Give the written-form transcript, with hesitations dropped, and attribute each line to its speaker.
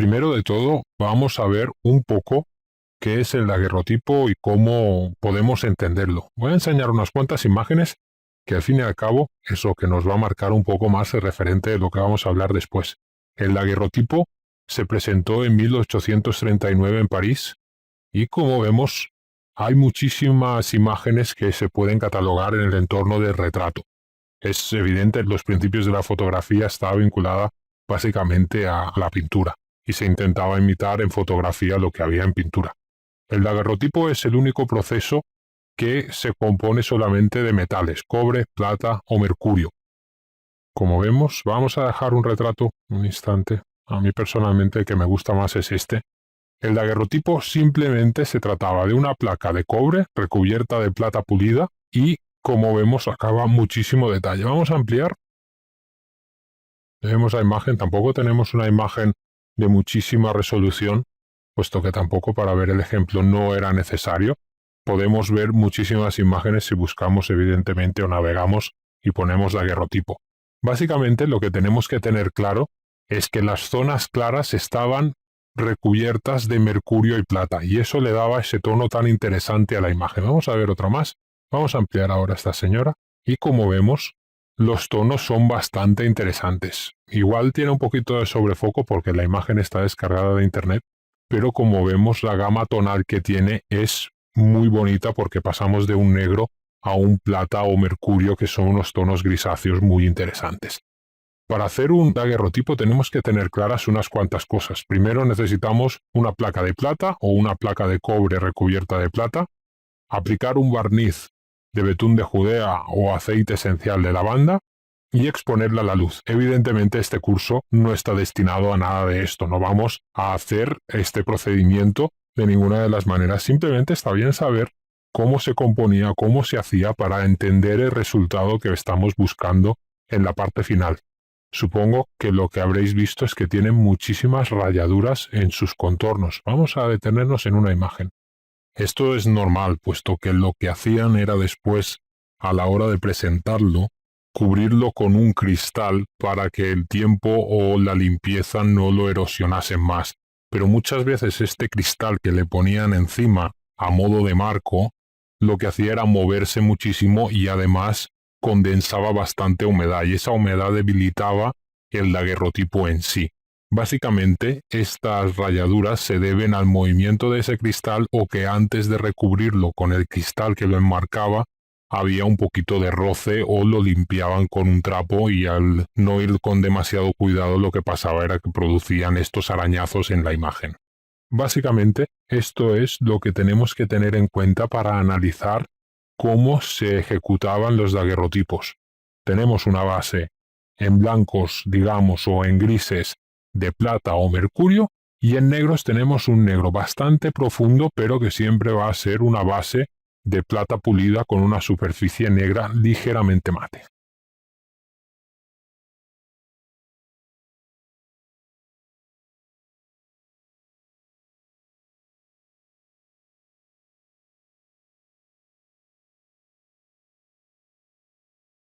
Speaker 1: Primero de todo, vamos a ver un poco qué es el daguerrotipo y cómo podemos entenderlo. Voy a enseñar unas cuantas imágenes que al fin y al cabo es lo que nos va a marcar un poco más el referente de lo que vamos a hablar después. El daguerrotipo se presentó en 1839 en París y como vemos hay muchísimas imágenes que se pueden catalogar en el entorno del retrato. Es evidente que los principios de la fotografía estaba vinculada básicamente a la pintura y se intentaba imitar en fotografía lo que había en pintura. El daguerrotipo es el único proceso que se compone solamente de metales, cobre, plata o mercurio. Como vemos, vamos a dejar un retrato un instante. A mí personalmente el que me gusta más es este. El daguerrotipo simplemente se trataba de una placa de cobre recubierta de plata pulida y, como vemos, acaba muchísimo detalle. Vamos a ampliar. Vemos la imagen, tampoco tenemos una imagen de muchísima resolución, puesto que tampoco para ver el ejemplo no era necesario. Podemos ver muchísimas imágenes si buscamos evidentemente o navegamos y ponemos daguerrotipo. Básicamente lo que tenemos que tener claro es que las zonas claras estaban recubiertas de mercurio y plata, y eso le daba ese tono tan interesante a la imagen. Vamos a ver otra más. Vamos a ampliar ahora esta señora, y como vemos, los tonos son bastante interesantes. Igual tiene un poquito de sobrefoco porque la imagen está descargada de internet, pero como vemos la gama tonal que tiene es muy bonita porque pasamos de un negro a un plata o mercurio, que son unos tonos grisáceos muy interesantes. Para hacer un daguerrotipo tenemos que tener claras unas cuantas cosas. Primero necesitamos una placa de plata o una placa de cobre recubierta de plata, aplicar un barniz de betún de Judea o aceite esencial de lavanda y exponerla a la luz. Evidentemente este curso no está destinado a nada de esto, no vamos a hacer este procedimiento de ninguna de las maneras, simplemente está bien saber cómo se componía, cómo se hacía para entender el resultado que estamos buscando en la parte final. Supongo que lo que habréis visto es que tiene muchísimas rayaduras en sus contornos. Vamos a detenernos en una imagen. Esto es normal, puesto que lo que hacían era después, a la hora de presentarlo, cubrirlo con un cristal para que el tiempo o la limpieza no lo erosionasen más. Pero muchas veces este cristal que le ponían encima a modo de marco, lo que hacía era moverse muchísimo y además condensaba bastante humedad, y esa humedad debilitaba el daguerrotipo en sí. Básicamente, estas rayaduras se deben al movimiento de ese cristal o que antes de recubrirlo con el cristal que lo enmarcaba, había un poquito de roce o lo limpiaban con un trapo, y al no ir con demasiado cuidado lo que pasaba era que producían estos arañazos en la imagen. Básicamente, esto es lo que tenemos que tener en cuenta para analizar cómo se ejecutaban los daguerrotipos. Tenemos una base en blancos, digamos, o en grises de plata o mercurio, y en negros tenemos un negro bastante profundo, pero que siempre va a ser una base de plata pulida con una superficie negra ligeramente mate.